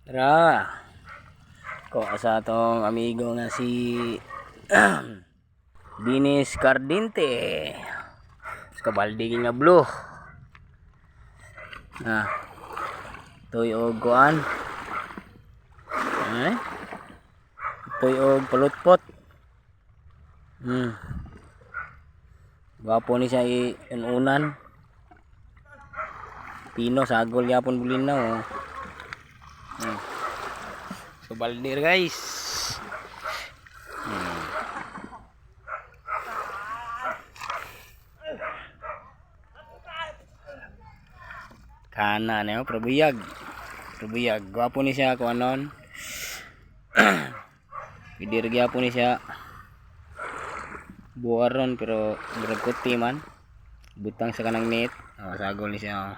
Tara. Ko sa atong amigo nga si Dinis Cardinte. Sa kabaldi nga blue. Toy og kuan. Toy og palutpot. Gwapo ni siya iunan. Pino sagol yapon bulinaw. So baldir guys. Kana na probuyag. Gwapo ni siya kung anon. Bidir gyapon ni siya. Buwaron pero murag kuti man. Butang sa kanang net. Sagol ni siya.